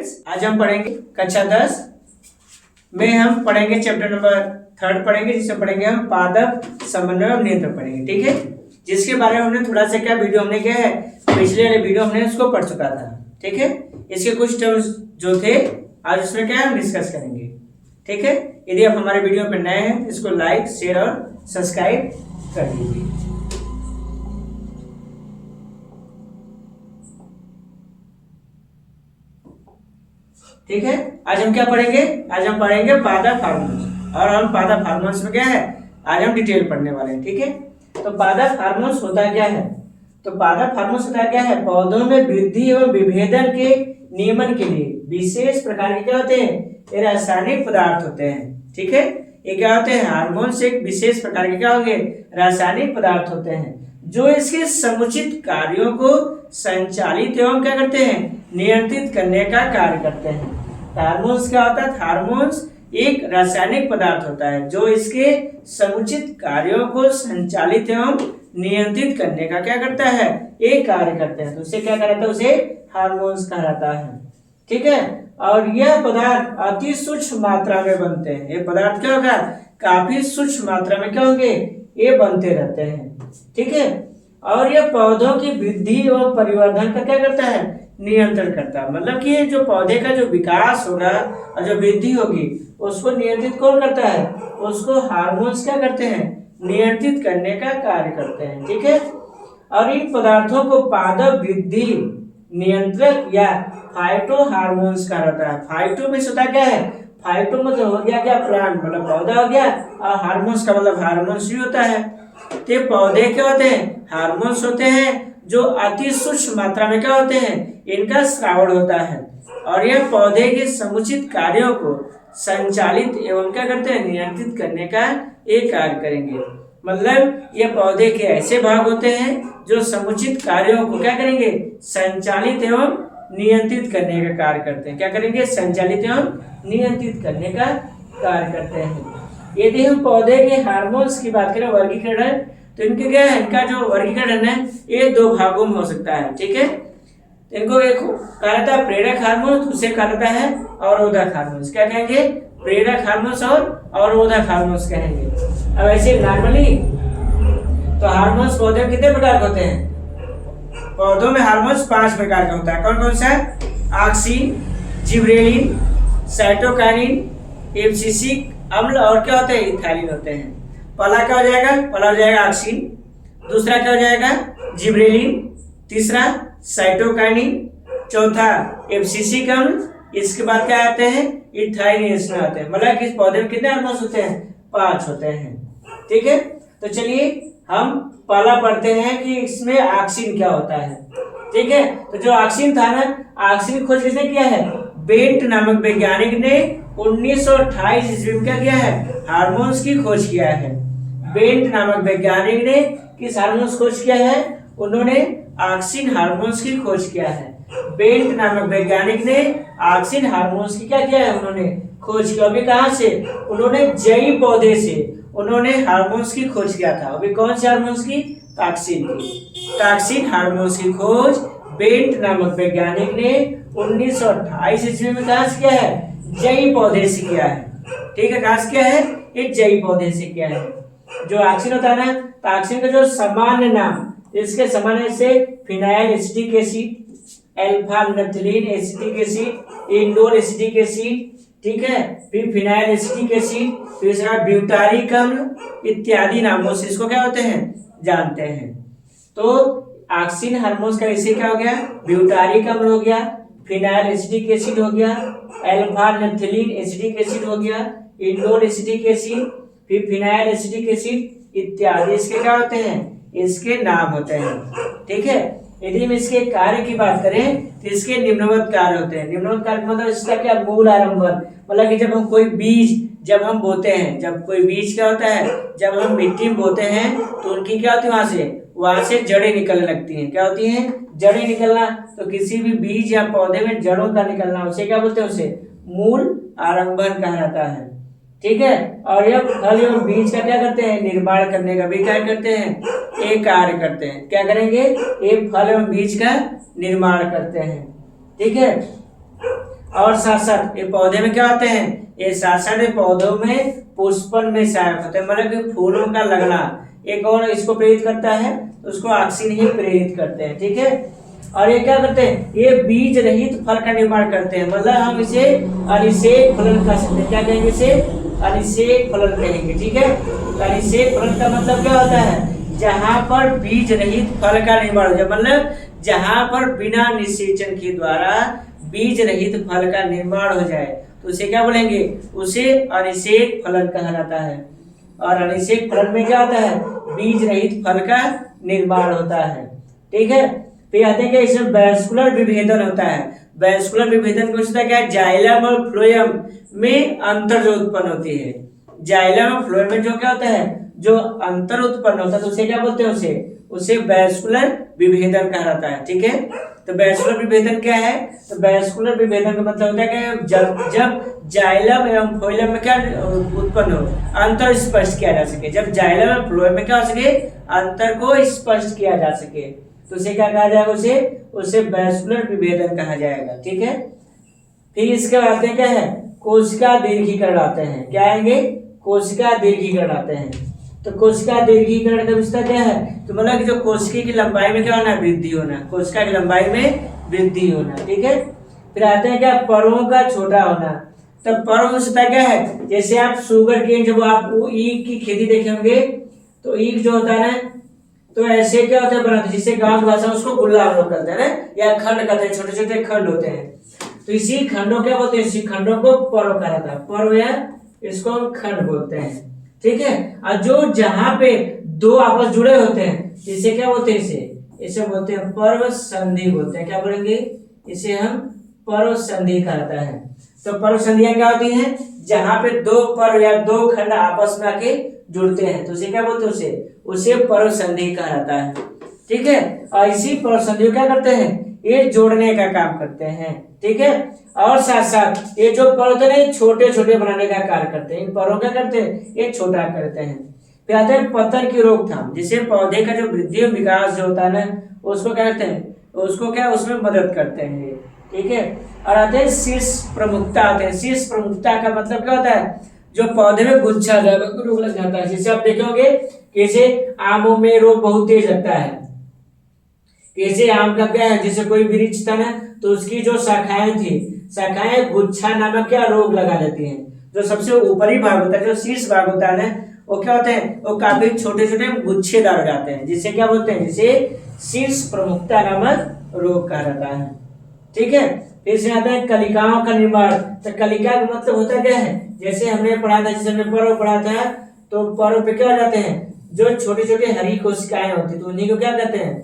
Students, आज हम पढ़ेंगे कक्षा 10 में हम पढ़ेंगे चैप्टर नंबर 3 पढ़ेंगे, जिसमें पढ़ेंगे हम पादप समन्वय और नियंत्रण पढ़ेंगे। ठीक है, जिसके बारे में हमने थोड़ा सा क्या वीडियो हमने क्या है पिछले वाले वीडियो हमने उसको पढ़ चुका था। ठीक है, इसके कुछ टर्म्स जो थे आज उसमें क्या हम डिस्कस करेंगे। ठीक है, यदि आप हमारे वीडियो पर नए हैं इसको लाइक शेयर और सब्सक्राइब कर दीजिए। ठीक है, आज हम क्या पढ़ेंगे? आज हम पढ़ेंगे पादप हार्मोन्स, और हम पादप हार्मोन्स में क्या है आज हम डिटेल पढ़ने वाले हैं। ठीक है, तो पादप हार्मोन्स होता क्या है? तो पादप हार्मोन्स होता क्या है? पौधों में वृद्धि एवं विभेदन के नियमन के लिए विशेष प्रकार के क्या होते हैं? ये रासायनिक पदार्थ होते हैं। ठीक है, ये क्या होते हैं? हार्मोन्स एक विशेष प्रकार के क्या होंगे? रासायनिक पदार्थ होते हैं जो इसके समुचित कार्यों को संचालित एवं क्या करते हैं? नियंत्रित करने का कार्य करते हैं। हार्मोन्स क्या होता है? हार्मोन्स एक रासायनिक पदार्थ होता है जो इसके समुचित कार्यों को संचालित एवं नियंत्रित करने का क्या करता है? एक कार्य करते हैं। तो उसे क्या कहलाता है? उसे हार्मोन्स कहा जाता है। ठीक है, और यह पदार्थ अति सूक्ष्म मात्रा में बनते हैं। ये पदार्थ क्या होगा? काफी सूक्ष्म मात्रा में क्या होंगे? ये बनते रहते हैं। ठीक है, और यह पौधों की वृद्धि एवं परिवर्धन का क्या करता है? नियंत्रण करता है। मतलब कि ये जो पौधे का जो विकास होगा और जो वृद्धि होगी उसको नियंत्रित कौन करता है? उसको हार्मोन्स क्या करते हैं? नियंत्रित करने का कार्य करते हैं। ठीक है, और इन पदार्थों को पादप वृद्धि नियंत्रक या फाइटो हार्मोन्स कहा जाता है। फाइटो में होता क्या है? फाइटो मतलब हो गया क्या? प्लांट मतलब पौधा हो गया, और हार्मोन्स का मतलब हार्मोन्स भी होता है। तो पौधे क्या होते हैं? हार्मोन्स होते हैं जो अति सूक्ष्म मात्रा में क्या होते हैं? इनका स्रावण होता है, और यह पौधे के समुचित कार्यों को संचालित एवं क्या करते हैं? नियंत्रित करने का एक कार्य करेंगे। मतलब ये पौधे के ऐसे भाग होते हैं जो समुचित कार्यों को क्या करेंगे? संचालित एवं नियंत्रित करने का कार्य करते हैं। क्या करेंगे? संचालित एवं नियंत्रित करने का कार्य करते हैं। यदि हम पौधे के हार्मोन्स की बात करें वर्गीकरण, तो इनके क्या है? इनका जो वर्गीकरण है ये दो भागों में हो सकता है। ठीक है, इनको एक कहा जाता है प्रेरक हार्मोन, उसे कहा जाता है अवरोधक हार्मोन्स। क्या कहेंगे? प्रेरक हार्मोन्स और अवरोधक हार्मोन्स कहेंगे। अब ऐसे नॉर्मली तो हार्मोन्स पौधे में कितने प्रकार के होते हैं? पौधों में हार्मोन्स 5 प्रकार का होता है। कौन कौन सा है? ऑक्सिन, जिबरेलिन, साइटोकाइनिन, एब्सिसिक अम्ल और क्या होते हैं? इथाइलिन होते हैं। पहला क्या हो जाएगा? पहला हो जाएगा ऑक्सिन, दूसरा क्या हो जाएगा? जिबरेलिन, तीसरा साइटोकाइनिन, चौथा एब्सिसिक अम्ल, इसके बाद क्या आते हैं? इथाइलिन इसमें आते हैं। मतलब कि इस पौधे में कितने हार्मोन्स होते हैं? 5 होते हैं। ठीक है, तो चलिए हम पहला पढ़ते हैं कि इसमें ऑक्सिन क्या होता है। ठीक है, तो जो ऑक्सिन था ना, ऑक्सिन की खोज किसने किया है? बेंट नामक वैज्ञानिक ने 1928 ईस्वी में क्या किया है? हार्मोन्स की खोज किया है। बेंट नामक वैज्ञानिक ने किस हार्मोन्स खोज किया है? उन्होंने ऑक्सिन हार्मोन्स की खोज किया है। बेंट नामक वैज्ञानिक ने ऑक्सिन हार्मोन्स की क्या किया है? उन्होंने खोज किया। अभी कहाँ से? उन्होंने जई पौधे से उन्होंने हार्मोन्स की खोज किया था। अभी कौन से हार्मोन्स की? टॉक्सिन की। टॉक्सिन हार्मोन्स की खोज बेंट नामक वैज्ञानिक ने 1928 ईस्वी में कहाँ से किया है? जई पौधे से किया है। ठीक है, कहाँ से किया है? ये जई पौधे से किया है। जो ऑक्सिन होता है ना, तो ऑक्सिन का जो सामान्य नाम, इसके सामान्य से phenyl acetic acid, alpha naphthalene acetic acid, indole acetic acid, ठीक है, फिर फिनाइल एसिटिक एसिड, तीसरा ब्यूटारिक अम्ल इत्यादि नामों से इसको क्या होते हैं? जानते हैं। तो ऑक्सिन हार्मोन्स का इसे क्या हो गया? ब्यूटारिक अम्ल हो गया, फिनाइल एसिटिक एसिड हो गया, अल्फा नैप्थलीन एसिटिक एसिड हो गया, इंडोल एसिटिक एसिड, फिर फिनाइल एसिटिक एसिड इत्यादि इसके क्या होते हैं? इसके नाम होते हैं। ठीक है, यदि हम इसके कार्य की बात करें तो इसके निम्नवत कार्य होते हैं। निम्नवत कार्य मतलब इसका क्या? मूल आरंभन, मतलब कि जब हम कोई बीज जब हम बोते हैं, जब कोई बीज क्या होता है? जब हम मिट्टी में बोते हैं तो उनकी क्या होती है? वहां से जड़ें निकलने लगती हैं। क्या होती हैं? जड़ें निकलना। तो किसी भी बीज या पौधे में जड़ों का निकलना उसे क्या बोलते हैं? उसे मूल आरंभन कहा जाता है। ठीक है, और यह फल एवं बीज का क्या करते हैं? निर्माण करने का भी क्या करते हैं? एक कार्य करते हैं। क्या करेंगे? एक फल एवं बीज का निर्माण करते हैं। ठीक है, और साथ साथ ये पौधे में क्या होते हैं, ये साथ साथ ये पौधों में पुष्पन में सहायक होते हैं, मतलब कि फूलों का लगना एक और इसको प्रेरित करता है, उसको ऑक्सीजन ही प्रेरित करते हैं, ठीक है। और ये क्या करते हैं, ये बीज रहित फल का निर्माण करते हैं, मतलब हम इसे अनिषेक फलन कह सकते हैं। क्या कहेंगे इसे, अनिषेक फलन कहेंगे, ठीक है। तो अनिषेक फलन का मतलब क्या होता है, जहां पर बीज रहित फल का निर्माण हो जाए, मतलब जहां पर बिना निषेचन के द्वारा बीज रहित फल का निर्माण हो जाए, तो उसे क्या बोलेंगे, उसे अनिषेक फलन कहा जाता है। और अनिषेक फलन में क्या होता है, बीज रहित फल का निर्माण होता है, ठीक है। फिर आते हैं कि इसमें वैस्कुलर विभेदन होता है। वैस्कुलर विभेदन को होता है क्या, जाइलम और फ्लोएम में अंतर जो उत्पन्न होती है, जाइलम और फ्लोएम में जो क्या होता है, जो अंतर उत्पन्न होता है, तो उसे क्या बोलते हैं, उसे वैस्कुलर विभेदन कहा जाता है, ठीक है। तो वैस्कुलर विभेदन क्या है, तो वैस्कुलर विभेदन का मतलब होता है कि जब जाइलम एवं फ्लोएम में क्या उत्पन्न हो, अंतर स्पष्ट किया जा सके, जब जाइलम और फ्लोएम में क्या हो सके, अंतर को स्पष्ट किया जा सके, तो उसे क्या कहा जाएगा, उसे वैस्कुलर विभेदन कहा जाएगा, ठीक है। फिर इसके बाद क्या है, कोशिका दीर्घीकरण आते हैं। क्या आएंगे, कोशिका दीर्घीकरण आते हैं। तो कोशिका दीर्घीकरण का विस्तार क्या है, तो मतलब कि जो कोशिका की लंबाई में क्या होना, वृद्धि होना, कोशिका की लंबाई में वृद्धि होना, ठीक है। फिर आते हैं क्या, पर्वों का छोटा होना। तो पर्व होता क्या है, जैसे आप शुगर केन, जब आप ईख की खेती देखे होंगे, तो ईख जो होता है ना, तो ऐसे क्या होता है बनाते, जिससे गांव की भाषा में उसको गुल्ला हम लोग करते हैं ना, या खंड कहते हैं, छोटे छोटे खंड होते हैं, तो इसी खंडों क्या बोलते हैं, इसी खंडों को पर्व कहा जाता है, पर्व या इसको हम खंड बोलते हैं, ठीक है। और जो जहां पे दो आपस जुड़े होते हैं, इसे क्या बोलते हैं, इसे बोलते हैं पर्व संधि बोलते हैं। क्या बोलेंगे, इसे हम पर्व संधि कहता है। तो पर्व संधियां क्या होती हैं, जहां पे दो पर्व या दो खंड आपस में आके जुड़ते हैं, तो उसे क्या बोलते हैं, उसे पर्व संधि कहा जाता है, ठीक है। और इसी पर्व संधि क्या करते हैं, ये जोड़ने का काम करते हैं, ठीक है। और साथ साथ ये जो पर्व होते हैं, छोटे छोटे बनाने का कार्य करते हैं, इन पर्वों क्या करते हैं, ये छोटा करते हैं। फिर आते हैं पतन की रोकथाम, जिससे पौधे का जो वृद्धि और विकास जो होता है ना, उसको क्या करते हैं, उसको क्या उसमें मदद करते हैं, ठीक है। और आते हैं शीर्ष प्रमुखता आते हैं। शीर्ष प्रमुखता का मतलब क्या होता है, जो पौधे में गुच्छा रोग लग जाता है, जैसे आप देखोगे कैसे आमों में रोग बहुत तेज लगता है, कैसे आम का क्या है, जैसे कोई वृक्ष था ना, तो उसकी जो शाखाएं थी, शाखाएं गुच्छा नामक क्या रोग लगा लेती हैं। जो सबसे ऊपरी भाग होता है, जो शीर्ष भाग होता है ना, वो क्या होते हैं, वो काफी छोटे छोटे गुच्छेदार हो जाते हैं, जिसे क्या बोलते हैं, जिसे शीर्ष प्रमुखता नामक रोग कहा जाता है, ठीक है। फिर से आता है कलिकाओं का निर्माण। तो कलिका का मतलब होता क्या है, जैसे हमने पढ़ा था, जैसे हमने पर्व पढ़ा था, तो पर्व पे क्या हो जाते हैं, जो छोटे छोटे हरी कोशिकाएं होती, तो उन्हीं को क्या कहते हैं,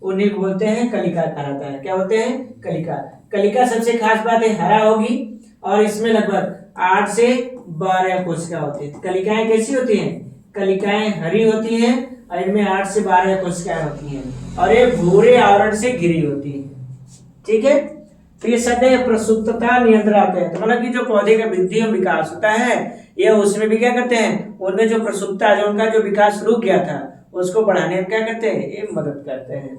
उन्हीं को बोलते हैं कलिका कहा जाता है। क्या बोलते हैं, कलिका। कलिका सबसे खास बात है हरा होगी, और इसमें लगभग 8 से 12 कोशिका होती है। कलिकाएं कैसी होती हैं, कलिकाएं हरी होती हैं, और इनमें 8 से 12 कोशिकाएं होती हैं, और ये भूरे आवरण से घिरी होती है, ठीक है। फिर सदैव प्रसुप्तता नियंत्रण आते हैं। तो मतलब कि जो पौधे का वृद्धि और विकास होता है, ये उसमें भी क्या करते हैं, उनमें जो प्रसुप्ता, जो उनका जो विकास रुक गया था, उसको बढ़ाने में क्या करते हैं, ये मदद करते हैं,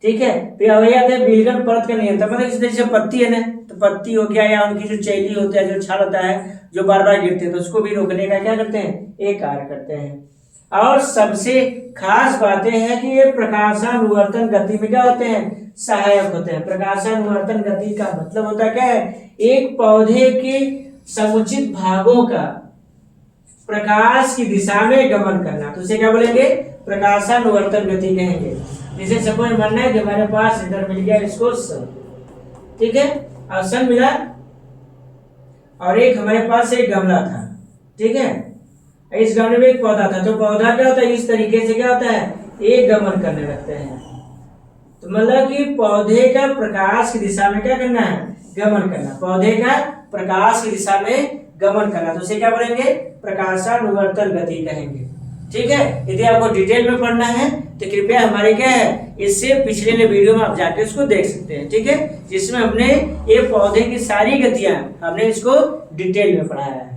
ठीक है। फिर वही आते हैं बिलगन परत का नियंत्रण। मतलब जैसे पत्ती है ना, तो पत्ती हो गया, या उनकी जो चैली होती है, जो छाल होता है, जो बार बार गिरते हैं, तो उसको भी रोकने का क्या करते हैं, ये कार्य करते हैं। और सबसे खास बातें हैं कि ये प्रकाशानुवर्तन गति में क्या होते हैं, सहायक होते हैं। प्रकाशानुवर्तन गति का मतलब होता है क्या है, एक पौधे के समुचित भागों का प्रकाश की दिशा में गमन करना, तो उसे क्या बोलेंगे, प्रकाशानुवर्तन गति कहेंगे। जैसे सपोज मानना है कि हमारे पास इधर मिल गया इसको सन, ठीक है, और सन मिला, और एक हमारे पास एक गमला था, ठीक है, इस गमले में एक पौधा था, तो पौधा क्या होता है, इस तरीके से क्या होता है, एक गमन करने लगते हैं। तो मतलब कि पौधे का प्रकाश की दिशा में क्या करना है, गमन करना, पौधे का प्रकाश की दिशा में गमन करना, तो उसे क्या बोलेंगे, प्रकाशानुवर्तन गति कहेंगे, ठीक है। यदि आपको डिटेल में पढ़ना है तो कृपया हमारे क्या है, इससे पिछले वीडियो में आप जाके उसको देख सकते हैं, ठीक है, जिसमें हमने ये पौधे की सारी गतियां हमने इसको डिटेल में पढ़ाया है।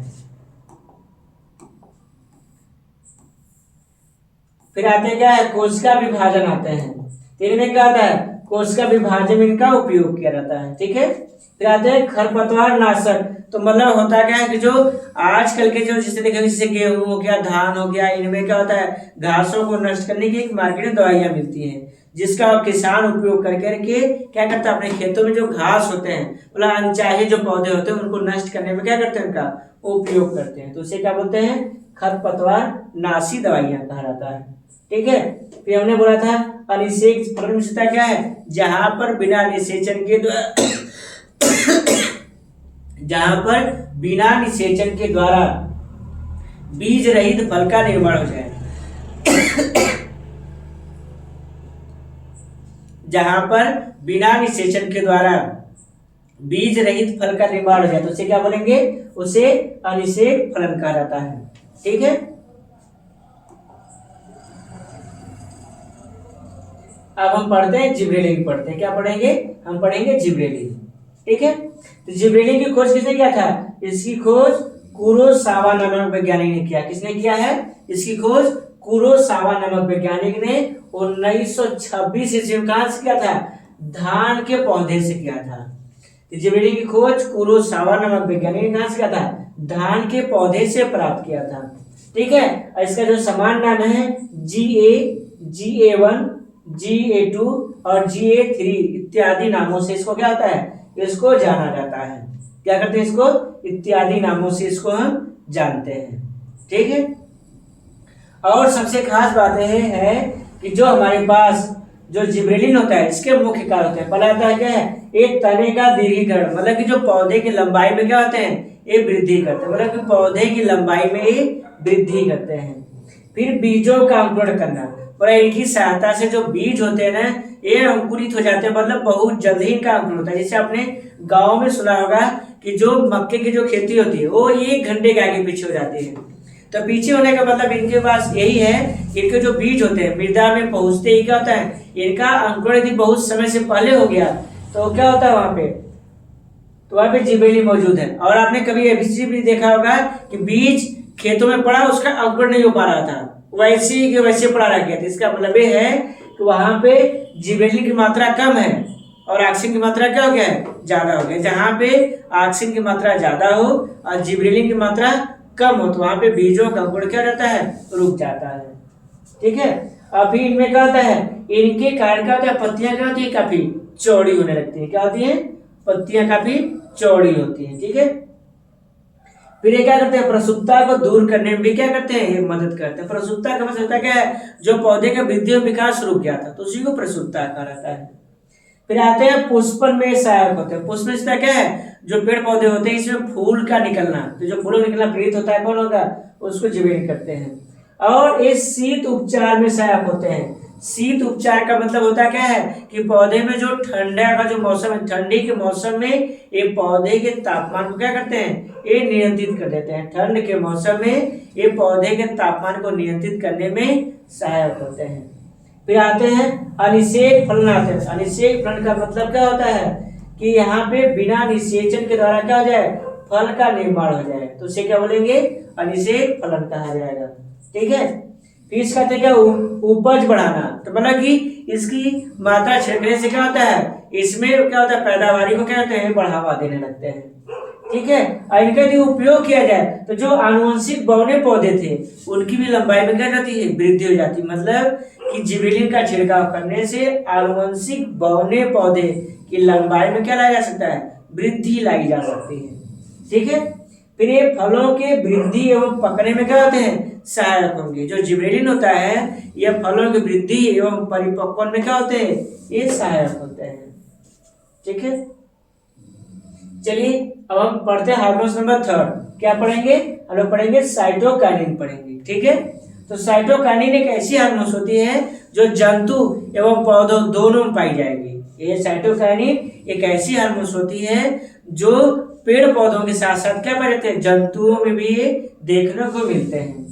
फिर आते क्या है, कोशिका विभाजन आते हैं। तो इनमें क्या आता है, कोशिका विभाजन में इनका उपयोग किया जाता है। ठीक है, फिर आते हैं खरपतवार नाशक। तो मतलब होता क्या है कि जो आजकल के जो जिसे देखेंगे, जैसे गेहूं हो गया, धान हो गया, इनमें क्या होता है, घासों को नष्ट करने की एक मार्केट में दवाइयां मिलती हैं, जिसका किसान उपयोग करके क्या करता है, अपने खेतों में जो घास होते हैं, मतलब अनचाहे जो पौधे होते हैं, उनको नष्ट करने में क्या करते हैं, उनका उपयोग करते हैं। तो उसे क्या बोलते हैं, खरपतवार नाशी दवाइयां कहा जाता है। ठीक है, फिर हमने बोला था अनिषेक फलनशीलता क्या है, जहां पर बिना निषेचन के द्वारा जहां पर बिना निषेचन के द्वारा बीज रहित फल का निर्माण हो जाए जहां पर बिना निषेचन के द्वारा बीज रहित फल का निर्माण हो जाए तो उसे क्या बोलेंगे, उसे अनिषेक फलन कहा जाता है। ठीक है, अब हम पढ़ते हैं जिब्रेलिन पढ़ते हैं। क्या पढ़ेंगे, हम पढ़ेंगे जिब्रेलिन। ठीक है, तो जिब्रेलिन की खोज किसने किया था, इसकी खोज कुरोसावा नामक वैज्ञानिक ने किया। किसने किया है, इसकी खोज कुरोसावा नामक वैज्ञानिक ने 1926 ईस्वी में कहां से किया था, धान के पौधे से किया था। तो जिब्रेलिन की खोज कुरोसावा नामक वैज्ञानिक ने कहां से किया था, धान के पौधे से प्राप्त किया था। ठीक है, और इसका जो समान नाम है GA1, GA2 और GA3 इत्यादि नामों से इसको क्या होता है, इसको जाना जाता है। क्या करते हैं, इसको इत्यादि नामों से इसको हम जानते हैं। ठीक है, और सबसे खास बात यह है कि जो हमारे पास जो जिब्रेलिन होता है, इसके मुख्य कार्य होते हैं। पहला आता है क्या है, एक तने का दीर्घीकरण, मतलब कि जो पौधे की लंबाई में क्या होते हैं, ये वृद्धि करते हैं, मतलब कि पौधे की लंबाई में ये वृद्धि करते हैं। फिर बीजों का अंकुरण करना, और इनकी सहायता से जो बीज होते हैं ना, ये अंकुरित हो जाते हैं, मतलब बहुत जल्द ही इनका अंकुरण होता है। जैसे आपने गांव में सुना होगा कि जो मक्के की जो खेती होती है वो 1 घंटे के आगे पीछे हो जाती है। तो पीछे होने का मतलब इनके पास यही है, इनके जो बीज होते हैं मृदा में पहुंचते ही क्या होता है, इनका अंकुरण यदि बहुत समय से पहले हो गया तो क्या होता है, वहां पे जिब्रेलिन मौजूद है। और आपने कभी एबीसी भी देखा होगा कि बीज खेतों में पड़ा, उसका अंकुरण नहीं हो पा रहा था, वैसे ही वैसे पड़ा रह गया था। इसका मतलब ये है कि वहां पे जिब्रेलिन की मात्रा कम है और ऑक्सीजन की मात्रा क्या हो गया है, ज्यादा हो गया। जहां पे ऑक्सीजन की मात्रा ज्यादा हो और जिब्रेलिन की मात्रा कम हो तो वहां पे बीजों का अंकुरण क्या रहता है, रुक जाता है। ठीक है, अभी इनमें क्या होता है, इनके कारण क्या होता है, पत्तियां क्या होती है, काफी चौड़ी होने लगती है। क्या होती है, पत्तियां काफी चौड़ी होती है। ठीक है, फिर ये क्या करते हैं, प्रसुप्ता को दूर करने में भी क्या करते हैं, ये मदद करते हैं। प्रसुप्ता का मतलब क्या है, जो पौधे का वृद्धि और विकास रुक गया था तो उसी को प्रसुप्ता कहा जाता है। फिर आते हैं पुष्पन में सहायक होते हैं। पुष्पन क्या है, जो पेड़ पौधे होते हैं इसमें फूल का निकलना, तो जो फूलों निकलना प्रेरित होता है कौन होगा, उसको जिब्रेलिन करते हैं। और ये शीत उपचार में सहायक होते हैं। शीत उपचार का मतलब होता क्या है कि पौधे में जो ठंडा का जो मौसम है, ठंडी के मौसम में ये पौधे के तापमान को क्या करते हैं, ये नियंत्रित कर देते हैं। ठंड के मौसम में ये पौधे के तापमान को नियंत्रित करने में सहायक होते हैं। फिर आते हैं अनिषेक फलन आते हैं। अनिषेक फलन का मतलब क्या होता है कि यहाँ पे बिना निषेचन के द्वारा क्या हो जाए, फल का निर्माण हो जाए तो उसे क्या बोलेंगे, अनिषेक फलन कहा जाएगा। ठीक है, फिर इसका क्या, उपज बढ़ाना, तो मतलब कि इसकी मात्रा छिड़कने से क्या होता है, इसमें क्या होता है, पैदावारी को क्या होता है, बढ़ावा देने लगते हैं। ठीक है, और इनका यदि उपयोग किया जाए तो जो आनुवंशिक बौने पौधे थे उनकी भी लंबाई में क्या जाती है, वृद्धि हो जाती है। मतलब कि जिब्रेलिन का छिड़काव करने से आनुवंशिक बौने पौधे की लंबाई में क्या लाया जा सकता है, वृद्धि लाई जा सकती है। ठीक है, फिर ये फलों के वृद्धि एवं पकने में क्या होते हैं, सहायक होंगे। जो जिब्रेलिन होता है यह फलों की वृद्धि एवं परिपक्वन में क्या होते हैं, ये सहायक होते हैं। ठीक है, चलिए अब हम पढ़ते हैं हार्मोन्स नंबर 3। क्या पढ़ेंगे, हम लोग पढ़ेंगे साइटोकाइनिन पढ़ेंगे। ठीक है, तो साइटोकाइनिन एक ऐसी हार्मोन्स होती है जो जंतु एवं पौधों दोनों में पाई जाएगी। ये साइटोकाइनिन एक ऐसी हार्मोन्स होती है जो पेड़ पौधों के साथ साथ क्या पाए जाते हैं, जंतुओं में भी ये देखने को मिलते हैं।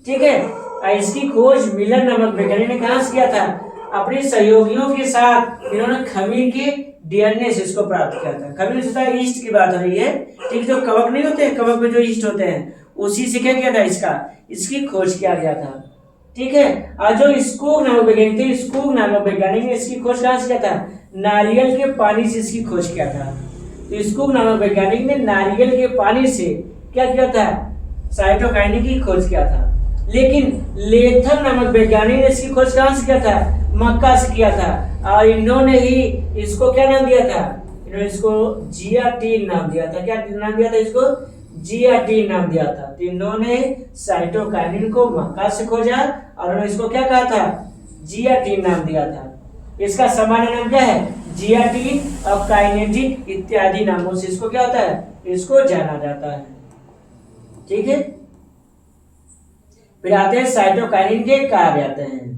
ठीक है, इसकी खोज मिलर नामक वैज्ञानिक ने कहां से किया था, अपने सहयोगियों के साथ इन्होंने खमीर के डीएनए से इसको प्राप्त किया था। खमीर से होता है ईस्ट की बात हो रही है। ठीक, जो कवक नहीं होते, कवक में जो ईस्ट होते हैं उसी से क्या किया था, इसकी खोज किया गया था। ठीक है, और जो स्कूग नामक वैज्ञानिक थे, स्कूग नामक वैज्ञानिक ने इसकी खोज कहां से किया था, नारियल के पानी से इसकी खोज किया था। तो इसको नामक वैज्ञानिक ने नारियल के पानी से क्या किया था, साइटोकाइनिन की खोज किया था। लेकिन लेथम नामक वैज्ञानिक ने इसकी खोज कहां से किया था, मक्का से किया था। और इन्होंने ही इसको क्या नाम दिया था, इन्होंने इसको जियाटीन नाम दिया था। क्या नाम दिया था इसको, जियाटीन नाम दिया था। तो इन्होंने साइटोकाइनिन को मक्का से खोजा और उन्होंने इसको क्या कहा था, जियाटीन नाम दिया था। इसका सामान्य नाम क्या है, जियाटीन और काइनेटिक इत्यादि नामों से इसको क्या होता है, इसको जाना जाता है। ठीक है, फिर आते हैं साइटोकाइनिन के कार्य आते हैं।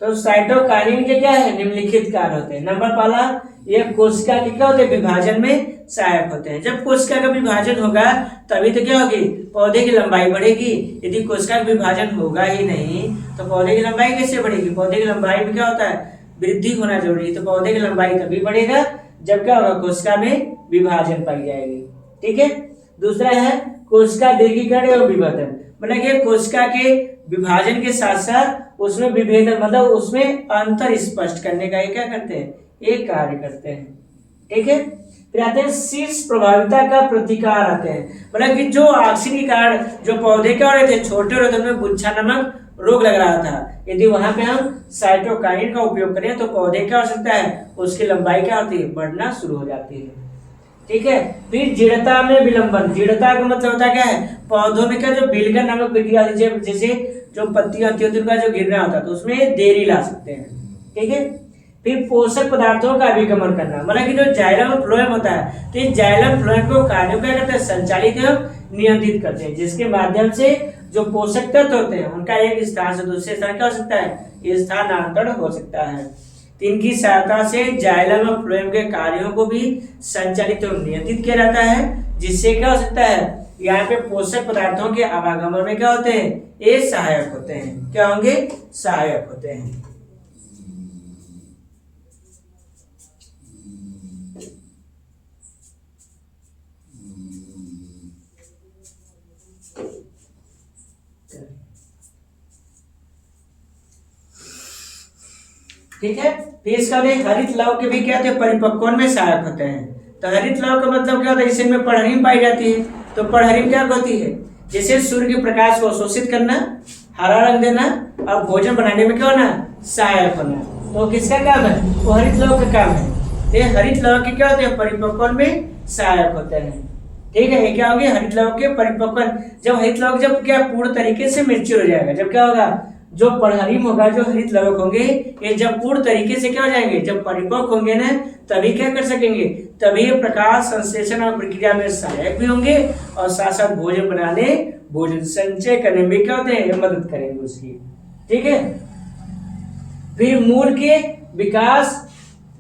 तो साइटोकाइनिन के क्या है, निम्नलिखित कार्य होते हैं। नंबर पहला, ये कोशिका के क्या होते हैं, विभाजन में सहायक होते हैं। जब कोशिका का विभाजन होगा तभी तो क्या होगी, पौधे की लंबाई बढ़ेगी। यदि कोशिका का विभाजन होगा ही नहीं तो पौधे की लंबाई कैसे बढ़ेगी। पौधे की लंबाई में क्या होता है, वृद्धि होना जरूरी है। तो पौधे की लंबाई तभी बढ़ेगा जब क्या होगा, कोशिका में विभाजन पाई जाएगी। ठीक है, दूसरा है कोशिका दीर्घीकरण एवं विवर्धन। मतलब कि कोशिका के विभाजन के साथ साथ उसमें विभेदन, मतलब उसमें अंतर स्पष्ट करने का ये क्या करते हैं, एक कार्य करते हैं। ठीक है, फिर आते हैं शीर्ष प्रभाविता का प्रतिकार आते हैं। मतलब कि जो ऑक्सीजन के कारण जो पौधे क्या हो रहे थे, छोटे हो रहे थे, उनमें गुच्छा नामक रोग लग रहा था। यदि वहां पे हम साइटोकाइनिन का उपयोग करें तो पौधे क्या हो सकता है, उसकी लंबाई क्या होती है, बढ़ना शुरू हो जाती है। ठीक है, फिर जीर्णता में विलंबन। जीर्णता का मतलब होता है क्या है, पौधों में क्या जो विलगन नामक प्रक्रिया, जैसे जो पत्तियां होती है उनका जो गिरना होता है तो उसमें देरी ला सकते हैं। ठीक है, फिर पोषक पदार्थों का अभिगमन करना। मतलब कि जो जाइलम और फ्लोएम होता है तो ये जाइलम फ्लोएम को कार्यों क्या करते हैं, संचालित एवं नियंत्रित करते हैं, जिसके माध्यम से जो पोषक तत्व होते हैं उनका एक स्थान से दूसरे स्थान क्या हो सकता है, स्थानांतरण हो सकता है। इनकी सहायता से जाइलम और फ्लोएम के कार्यों को भी संचालित और नियंत्रित किया जाता है, जिससे क्या हो सकता है, यहाँ पे पोषक पदार्थों के आवागमन में क्या होते हैं, ये सहायक होते हैं। क्या होंगे, सहायक होते हैं। ठीक है, फिर इसका हरित लवण के भी क्या थे, परिपक्वन में सहायक होते हैं। तो हरित लवण का मतलब क्या होता है, जैसे इनमें पढ़हरिम पाई जाती है। तो पढ़हरिम क्या होती है, जैसे सूर्य के प्रकाश को अवशोषित करना, हरा रंग देना और भोजन बनाने में क्या होना, सहायक होना। तो किसका काम है, वो हरित लवण का काम है। तो हरित लवण के क्या होते हैं, परिपक्वन में सहायक होते हैं। ठीक है, ये क्या होंगे, हरित लवण के परिपक्वन। जब हरित लवण जब क्या पूर्ण तरीके से मैच्योर हो जाएगा, जब क्या होगा, जो पढ़हरिम होगा, जो हरित लवण होंगे, ये जब पूर्ण तरीके से क्या हो जाएंगे, जब परिपक्व होंगे ना, तभी क्या कर सकेंगे, तभी ये प्रकाश संश्लेषण और प्रक्रिया में सहायक भी होंगे और साथ साथ भोजन बनाने, भोजन संचय करने में क्या होते हैं, मदद करेंगे उसकी। ठीक है, फिर मूल के विकास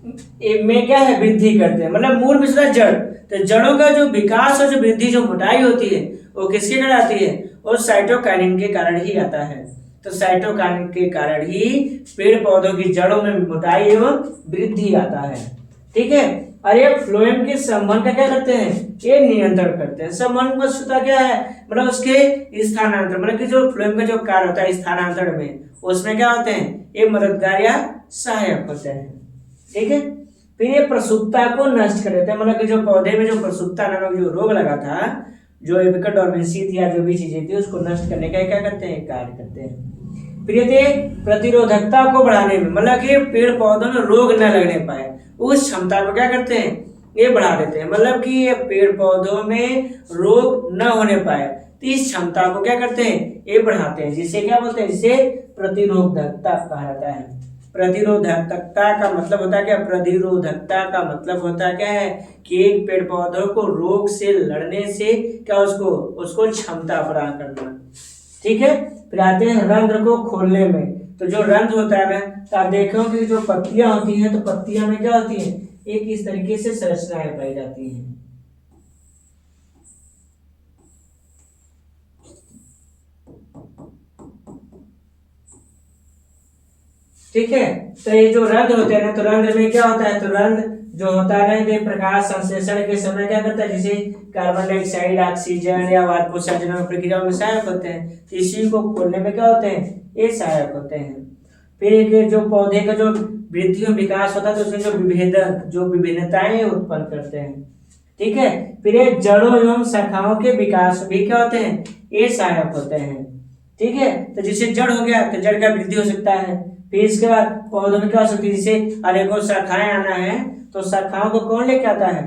में क्या है, वृद्धि करते हैं। मतलब मूल में जड़, तो जड़ों का जो विकास और जो वृद्धि, जो मोटाई होती है वो किसके कारण आती है, वो साइटोकाइनिन के कारण ही आता है। तो साइटोकाइनिन के कारण ही पेड़ पौधों की जड़ों में मोटाई एवं वृद्धि आता है। ठीक है, और ये फ्लोएम के संवहन का क्या करते हैं, ये नियंत्रण करते हैं। संवहन वस्तुतः क्या है, मतलब उसके स्थानांतरण, मतलब कि जो फ्लोएम का जो कार्य होता है स्थानांतरण में, उसमें क्या होते हैं, ये मददगार या सहायक होते हैं। ठीक है, फिर ये प्रसुप्ता को नष्ट कर देते हैं। मतलब कि जो पौधे में जो प्रसुप्ता नामक जो रोग लगा था, जो एपिकल डोर्मेंसी थी या जो भी चीजें थी, उसको नष्ट करने का क्या करते हैं, कार्य करते हैं। फिर प्रतिरोधकता को बढ़ाने में, मतलब कि पेड़ पौधों में रोग न लगने पाए उस क्षमता को क्या करते हैं, ये बढ़ा देते हैं। मतलब कि ये पेड़ पौधों में रोग न होने पाए तो इस क्षमता को क्या करते हैं, ये बढ़ाते हैं, जिसे क्या बोलते हैं, जिसे प्रतिरोधकता कहा जाता है। प्रतिरोधकता का मतलब होता है क्या, प्रतिरोधकता का मतलब होता क्या है कि एक पेड़ पौधों को रोग से लड़ने से क्या उसको क्षमता प्रदान करना। ठीक है, फिर आते हैं रंध्र को खोलने में। तो जो रंध्र होता है ना, तो आप देखो कि जो पत्तियां होती हैं, तो पत्तियां में क्या होती है, एक इस तरीके से संरचनाएं पाई जाती हैं। ठीक है, तो ये जो रंध्र होते हैं ना, तो रंध्र में क्या होता है, तो रंध्र जो होता है ना, प्रकाश संश्लेषण के समय क्या करता है, जैसे कार्बन डाइऑक्साइड, ऑक्सीजन या वाष्पोत्सर्जन प्रक्रिया में सहायक होते हैं। तो इसी को खोलने में क्या होते हैं, ये सहायक होते हैं। फिर जो पौधे का जो वृद्धि और विकास होता है तो उसमें जो विभेदक जो विभिन्नताएं उत्पन्न करते हैं, ठीक है। फिर ये जड़ों एवं शाखाओं के विकास भी क्या होते हैं, ये सहायक होते हैं, ठीक है। तो जिससे जड़ हो गया तो जड़ का वृद्धि हो सकता है। फिर इसके बाद पौधों में क्या हो सकती है, जिसे अनेकों शाखाएं आना है तो शाखाओं को कौन लेके आता है,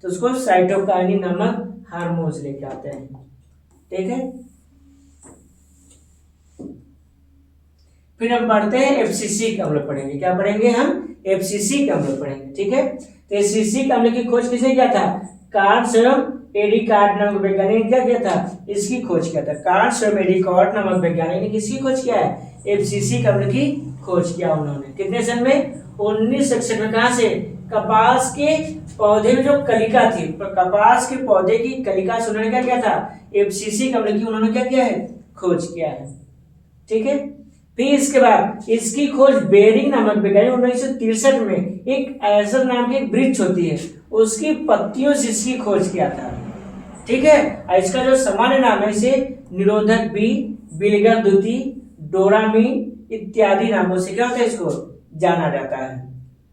तो उसको साइटोकाइनिन नामक हार्मोन्स लेके आते हैं, ठीक है। फिर हम पढ़ते हैं एफसीसी अम्ल पढ़ेंगे, क्या पढ़ेंगे हम, एफसीसी अम्ल पढ़ेंगे, ठीक है। तो एफसीसी अम्ल की खोज किसने किया था, कार्ल स्वयं एडिकार्ड नामक वैज्ञानिक ने क्या किया था, इसकी खोज किया था। कार्ल स्वयं एडिकार्ड नामक वैज्ञानिक ने किसकी खोज किया है, एफसीसी अम्ल की खोज किया उन्होंने। कितने सन में, 1961 में। कहां से, कपास के पौधे में जो कलिका थी, कपास के पौधे की कलिका से उन्होंने क्या किया था, एफसीसी अम्ल की उन्होंने क्या किया है, खोज किया है, ठीक है। फिर इसके बाद इसकी खोज बेरिंग नामक वैज्ञानिक 1963 में एक एसर नाम की एक वृक्ष होती है उसकी पत्तियों से इसकी खोज किया था, ठीक है। और इसका जो सामान्य नाम है इसे निरोधक बी, बिलगन दूती, डोरामीन इत्यादि नामों से क्या होता है, इसको जाना जाता है,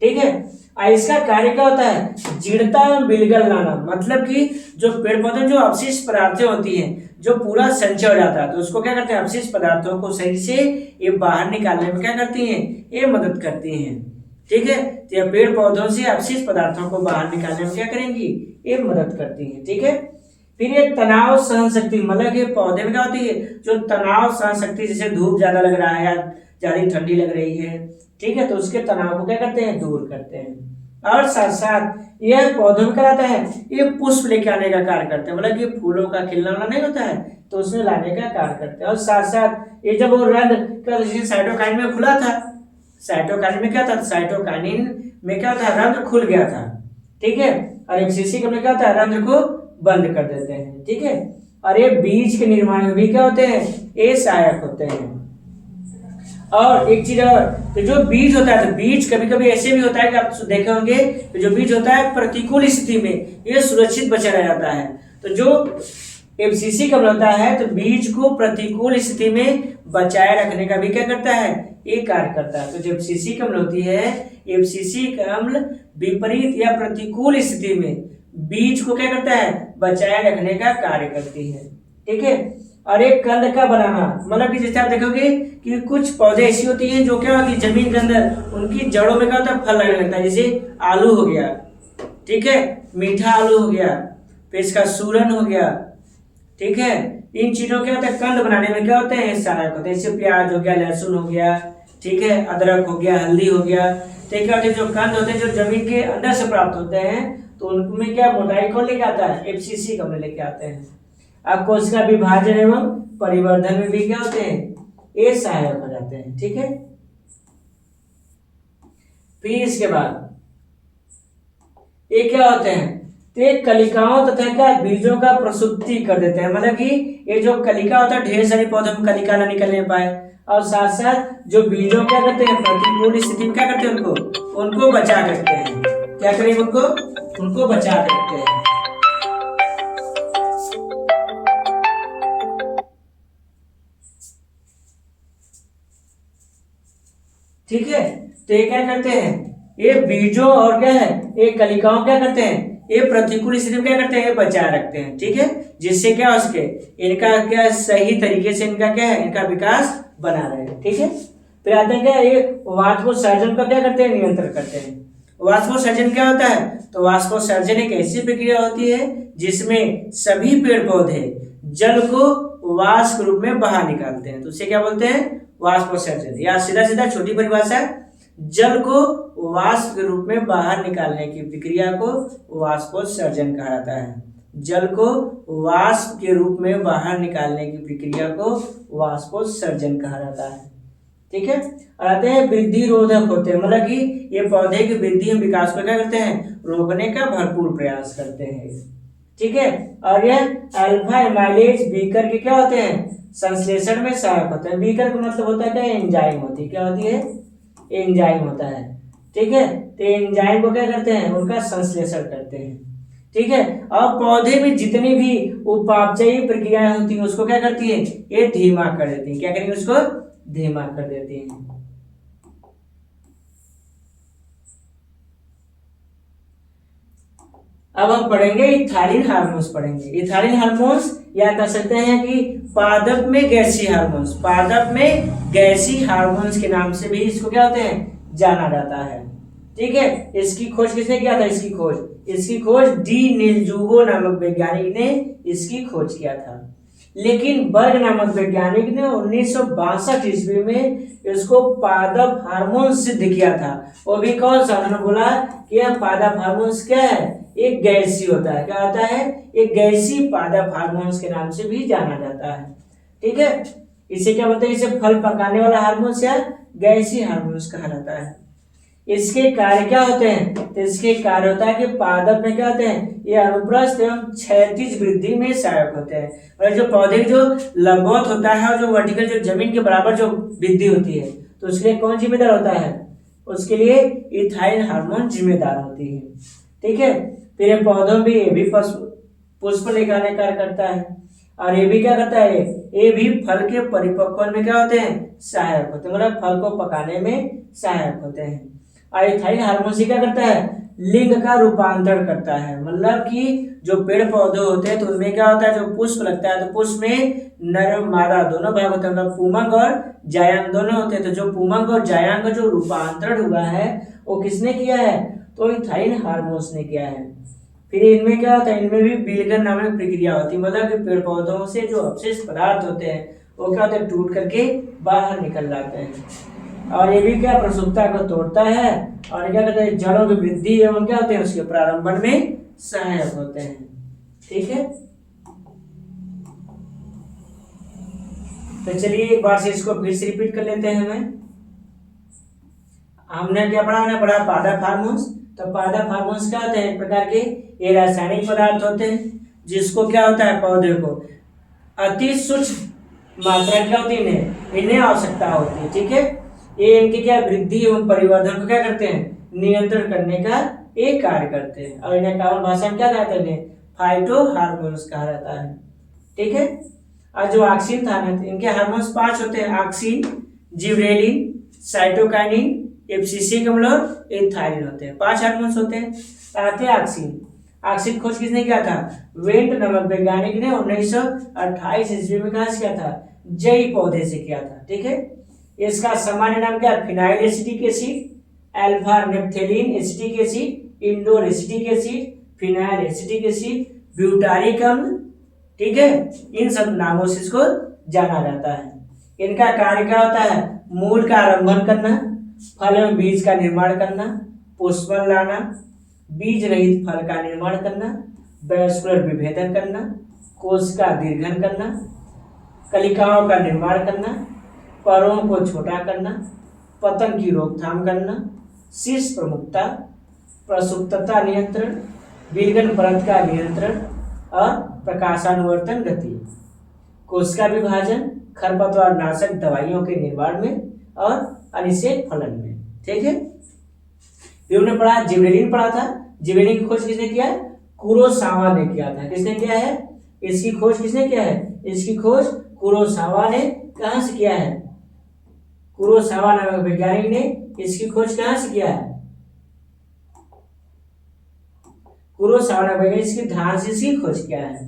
ठीक है। और इसका कार्य क्या होता है, जीर्णता एवं बिलगल लाना, मतलब कि जो पेड़ पौधे में जो अवशिष्ट पदार्थें होती हैं जो पूरा संचय हो जाता है तो उसको क्या करते हैं, अवशिष्ट पदार्थों को सही से ये बाहर निकालने में क्या करती हैं, ये मदद करती हैं, ठीक है। तो ये पेड़ पौधों से अवशिष्ट पदार्थों को बाहर निकालने में क्या करेंगी, ये मदद करती हैं, ठीक है। फिर ये तनाव सहन शक्ति, मतलब ये पौधे में क्या होती है, जो तनाव सहन शक्ति, जैसे धूप ज्यादा लग रहा है या ज्यादा ठंडी लग रही है, ठीक है, तो उसके तनाव को क्या करते हैं, दूर करते हैं। और साथ साथ यह पौधों में क्या आता है, ये पुष्प लेके आने का कार्य करते हैं, मतलब ये फूलों का खिलना नहीं होता है तो उसमें लाने का कार्य करते हैं। और साथ साथ ये जब वो रंध्र का साइटोकाइनिन में खुला था, साइटोकाइनिन में क्या था, साइटोकाइनिन में क्या था, रंध्र खुल गया था, ठीक है। और एफसीसी में क्या होता है, रंध्र को बंद कर देते हैं, ठीक है। और ये बीज के निर्माण में भी क्या होते हैं, ये सहायक होते हैं। और एक चीज और, तो जो बीज होता है, तो बीज कभी कभी ऐसे भी होता है कि आप देखे होंगे, तो जो बीज होता है प्रतिकूल स्थिति में ये सुरक्षित बचा रह जाता है। तो जो एफसीसी अम्ल होता है तो बीज को प्रतिकूल स्थिति में बचाए रखने का भी क्या करता है, ये कार्य करता है। तो जो एफसीसी अम्ल होती है, एफसीसी अम्ल विपरीत या प्रतिकूल स्थिति में बीज को क्या करता है, बचाए रखने का कार्य करती है, ठीक है। और एक कंद का बनाना, मतलब कि जैसे आप देखोगे कि कुछ पौधे ऐसी होती हैं जो क्या होती है, जमीन के अंदर उनकी जड़ों में क्या होता है, फल लगने लगता है, जैसे आलू हो गया, ठीक है, मीठा आलू हो गया, फिर इसका सूरन हो गया, ठीक है। इन चीजों क्या होता है, कंद बनाने में क्या होते हैं, सहायक होते हैं। जैसे प्याज हो गया, लहसुन हो गया, ठीक है, अदरक हो गया, हल्दी हो गया, तो क्या होते हैं, जो कंद होते हैं जो जमीन के अंदर से प्राप्त होते हैं तो उनमें क्या मोटाई कौन लेके आता है, एफसीसी अम्ल लेके आते हैं। अब कोशिका विभाजन एवं परिवर्धन में भी क्या होते हैं, ये सहायक हो जाते हैं, ठीक है। फिर इसके बाद ये क्या होते हैं, तो ये कलिकाओं तथा क्या बीजों का प्रसुप्ति कर देते हैं, मतलब कि ये जो कलिका होता है, ढेर सारी पौधों में कलिका ना निकलने पाए, और साथ साथ जो बीजों क्या करते हैं, प्रतिकूल स्थिति में क्या करते हैं, उनको बचा करते हैं, क्या करेंगे, उनको बचा करते हैं। ठीक है, तो ये क्या करते हैं, ये बीजों और क्या है, ये कलिकाओं क्या करते हैं, ये प्रतिकूल स्थिति में क्या करते हैं, ये बचाए रखते हैं, ठीक है, जिससे क्या हो सके, इनका क्या सही तरीके से इनका क्या है, इनका विकास बना रहे, ठीक है। फिर आते हैं क्या, ये वाष्पोत्सर्जन का क्या करते हैं, नियंत्रण करते हैं। वाष्पोत्सर्जन क्या होता है, तो वाष्पोत्सर्जन एक ऐसी प्रक्रिया होती है जिसमें सभी पेड़ पौधे जल को वाष्प के रूप में बाहर निकालते हैं, तो उसे क्या बोलते हैं, वाष्पोत्सर्जन। या सीधा सीधा छोटी परिभाषा, जल को वाष्प के रूप में बाहर निकालने की प्रक्रिया को वाष्पोत्सर्जन कहा जाता है। जल को वाष्प के रूप में बाहर निकालने की प्रक्रिया को वाष्पोत्सर्जन कहा जाता है, ठीक है। और आते हैं वृद्धि रोधक होते हैं, मतलब कि ये पौधे की वृद्धि एवं विकास को क्या करते हैं, रोकने का भरपूर प्रयास करते हैं, ठीक है। और यह अल्फा एमाइलेज बीकर के क्या होते हैं, संश्लेषण में सहायक होते हैं। बीकर का मतलब होता है क्या, एंजाइम होती है, क्या होती है, एंजाइम होता है, ठीक है। तो एंजाइम को क्या करते हैं, उनका संश्लेषण करते हैं, ठीक है। और पौधे में जितनी भी उपापचयी प्रक्रियाएं होती हैं उसको क्या करती है, ये धीमा कर देती है, क्या करेंगे, उसको धीमा कर देती है, अब हम पढ़ेंगे इथाइलिन हार्मोन्स पढ़ेंगे। इथाइलिन हार्मोन्स या कह सकते हैं कि पादप में गैसीय हार्मोन्स, पादप में गैसीय हार्मोन्स के नाम से भी इसको क्या होते हैं जाना जाता है। ठीक है, इसकी खोज किसने किया था? इसकी खोज डी नीलजुगो नामक वैज्ञानिक ने इसकी खोज किया था। लेकिन बर्ग नामक वैज्ञानिक ने 1962 ईस्वी में इसको पादप हार्मोन सिद्ध किया था। वो भी कौन सा? उन्होंने बोला कि यह पादप हार्मोन्स क्या है? एक गैसीय होता है। क्या होता है? एक गैसीय पादप हार्मोन्स के नाम से भी जाना जाता है। ठीक है, इसे क्या बोलते हैं? इसे फल पकाने वाला हार्मोन्स या गैसीय हार्मोन्स कहा जाता है। इसके कार्य क्या होते हैं? तो इसके कार्य होता है कि पादप में क्या होते हैं? ये अनुप्रस्थ एवं क्षैतिज वृद्धि में सहायक होते हैं। और जो पौधे जो लंबवत होता है और जो वर्टिकल जो जमीन के बराबर जो वृद्धि होती है, तो उसके लिए कौन जिम्मेदार होता है? उसके लिए इथाइलिन हार्मोन जिम्मेदार होती है। ठीक है, फिर ये पौधों में ये भी पुष्प निकालने कार्य करता है। और ये भी क्या करता है? ये भी फल के परिपक्वन में क्या होते हैं? सहायक होते हैं, मतलब फल को पकाने में सहायक होते हैं। और इथाइलिन हार्मोन से क्या करता है? लिंग का रूपांतरण करता है। मतलब कि जो पेड़ पौधे होते हैं तो उनमें क्या होता है? जो पुष्प लगता है तो पुष्प में नर मादा दोनों भाग होते हैं, मतलब पुमंग और जायांग दोनों होते हैं। तो जो पुमंग और जायांग का जो रूपांतरण हुआ है वो किसने किया है? तो इथाइलिन हार्मोन्स ने किया है। फिर इनमें क्या होता है? इनमें भी विलगन नामक प्रक्रिया होती है, मतलब कि पेड़ पौधों से जो अवशिष्ट पदार्थ होते हैं वो क्या होते हैं? टूट करके बाहर निकल जाते हैं। और ये भी क्या प्रसुप्ता को तोड़ता है और क्या कहते हैं? जड़ों की वृद्धि एवं क्या होते हैं? उसके प्रारंभन में सहायक होते हैं। ठीक है, तो चलिए एक बार से इसको फिर से रिपीट कर लेते हैं। हमने क्या पढ़ा? हमने पढ़ा पादप हार्मोन्स। तो पादप हार्मोन्स क्या होते हैं? एक प्रकार के ये रासायनिक पदार्थ होते हैं जिसको क्या होता है? पौधे को अति सूक्ष्म मात्रा क्या होती है? इन्हें आवश्यकता होती है। ठीक है, ये इनकी क्या वृद्धि एवं परिवर्धन को क्या करते हैं? नियंत्रण करने का एक कार्य करते हैं। और इन्हें कॉमन भाषा में क्या कहते हैं? इन्हें फाइटो हार्मोन्स कहा जाता है। ठीक है, और जो ऑक्सिन था ना, इनके हार्मोन्स 5 होते हैं: ऑक्सिन, जिबरेलिन, साइटोकाइनिन, एब्सिसिक अम्ल और इथाइलिन होते हैं। 5 हार्मोन्स होते हैं। आते हैं ऑक्सिन। ऑक्सिन खोज किसने किया था? वेंट नामक वैज्ञानिक ने 1928 ईस्वी में कहा से किया था? जई पौधे से किया था। ठीक है, इसका सामान्य नाम क्या है? Phenyl acetic acid, alpha naphthalene acetic acid, indole acetic acid, phenyl acetic acid, butyric अम्ल। ठीक है, इन सब नामों से इसको जाना जाता है। इनका कार्य क्या होता है? मूल का आरंभन करना, फल एवं बीज का निर्माण करना, पुष्पन लाना, बीज रहित फल का निर्माण करना, वैस्कुलर विभेदन करना, कोश का दीर्घन करना, कलिकाओं का निर्माण करना, परों को छोटा करना, पतन की रोकथाम करना, शीर्ष प्रमुखता, प्रसुप्तता नियंत्रण, विलगन परत का नियंत्रण और प्रकाशानुवर्तन गति, कोशिका विभाजन, खरपतवार नाशक दवाइयों के निर्माण में और अनिषेक फलन में। ठीक है, फिर हमने पढ़ा जिबरेलिन पढ़ा था। जिबरेलिन की खोज किसने किया? कुरोसावा ने किया था। किसने किया है? इसकी खोज किसने किया है? इसकी खोज कुरोसावा ने कहां से किया है? कुरोसावा नामक वैज्ञानिक ने इसकी खोज कहां से किया है? कुरोसावा नामक वैज्ञानिक इसकी ध्यान से इसकी खोज किया है।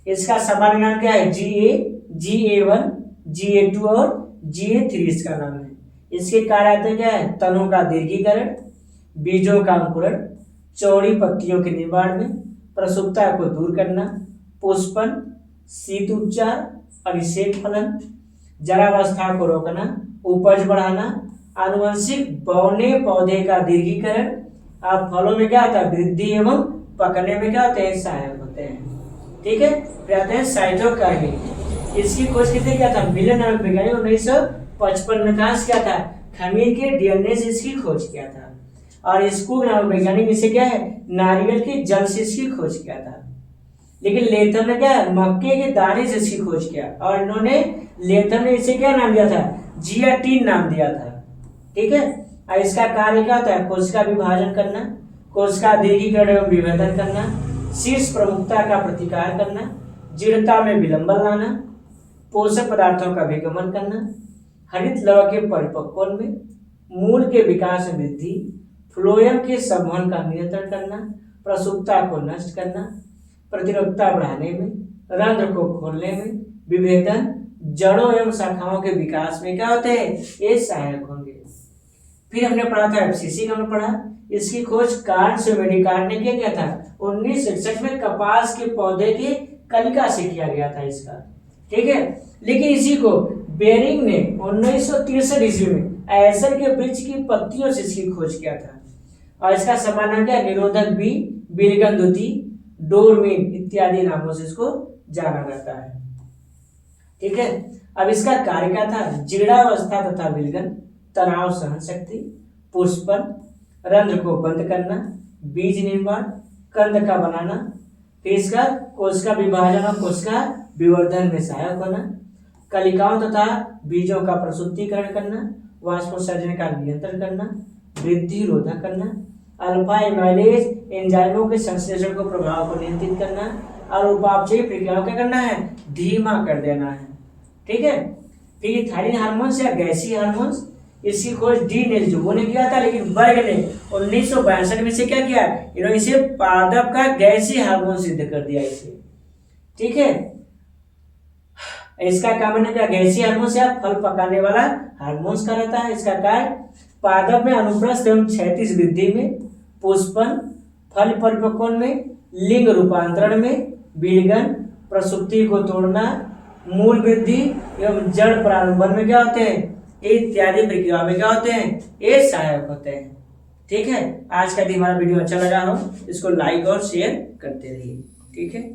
इसका सामान्य नाम क्या है? GA1, GA2 और GA3 इसका नाम है। इसके कार्य क्या है? तनों का दीर्घीकरण, बीजों का अंकुरण, चौड़ी पत्तियों के निर्माण में, प्रसुप्ता को दूर करना, पुष्पन, शीत उपचार, अनिषेक फलन, जरावस्था को रोकना, उपज बढ़ाना, आनुवंशिक बौने पौधे का दीर्घीकरण, और फलों में क्या होता है? वृद्धि एवं पकने में क्या होते हैं? सहायक होते हैं। ठीक है, फिर आते हैं साइटोकाइनिन। इसकी खोज किसने किया था? मिलर नामक वैज्ञानिक 1955 में कहा किया था? खमीर के डीएनए से इसकी खोज किया था। और इसको नामक वैज्ञानिक इसे क्या है? नारियल के जल से इसकी खोज किया था। लेकिन लेथम ने क्या है? मक्के के दाने से इसकी खोज किया और इन्होंने लेथम ने इसे क्या नाम दिया था? जियाटिन नाम दिया था। ठीक है, और इसका कार्य क्या होता है? कोशिका विभाजन करना, कोशिका दीर्घीकरण एवं विभेदन करना, शीर्ष प्रमुखता का प्रतिकार करना, जीर्णता में विलंबन लाना, पोषक पदार्थों का विगमन करना, हरित लवण के परिपक्वन में, मूल के विकास में वृद्धि, फ्लोएम के संवहन का नियंत्रण करना, प्रसुप्ता को नष्ट करना, प्रतिरोधकता बढ़ाने में, रंध्र को खोलने में, विभेदन, जड़ों एवं शाखाओं के विकास में क्या होते हैं, ये सहायक होंगे। फिर हमने पढ़ा था एफसीसी का, हमने पढ़ा इसकी खोज कार्ल स्वेडेगार्ड ने किया था 1961 में कपास के पौधे की कलिका से किया गया था इसका, ठीक है। लेकिन इसी को बेरिंग ने 1963 ईस्वी में ऐसर के वृक्ष की पत्तियों से इसकी खोज किया था और इसका समानांतर क्या, निरोधक बी, बिलगंधुती, डोरमीन इत्यादि नामों से इसको जाना जाता है, ठीक है। अब इसका कार्य क्या था, जीर्णावस्था तथा विलगन, तनाव सहन शक्ति, पुष्पन, रंध्र को बंद करना, बीज निर्माण, कंद का बनाना, फिर इसका कोशिका विभाजन और कोशिका विवर्धन में सहायक होना, कलिकाओं तथा बीजों का प्रसूतीकरण करना, वाष्पोत्सर्जन का नियंत्रण करना, वृद्धि रोधक करना, अल्फा एमाइलेज एंजाइमों के संश्लेषण को प्रभाव को नियंत्रित करना और उपापचयी प्रक्रियाओं क्या करना है, धीमा कर देना है, ठीक है। फिर थायराइड हार्मोन्स या गैसीय हार्मोन्स, इसकी खोज डी नेल्जुबो ने किया था, लेकिन बर्ग ने 1962 में से क्या किया, इन्होंने इसे पादप का गैसीय हार्मोन सिद्ध कर दिया इसे, ठीक है। इसका काम है क्या, गैसीय हार्मोन से फल पकाने वाला हार्मोन्स का रहता है। इसका कार्य पादप में अनुप्रस्थ एवं क्षैतिज वृद्धि में, पुष्पन, फल परिपक्वन में, लिंग रूपांतरण में, विलगन, प्रसुप्ति को तोड़ना, मूल वृद्धि एवं जड़ प्रारंभन में क्या होते हैं, इत्यादि प्रक्रिया में क्या होते हैं, ये सहायक होते हैं, ठीक है। आज का यदि हमारा वीडियो अच्छा लगा हो इसको लाइक और शेयर करते रहिए, ठीक है।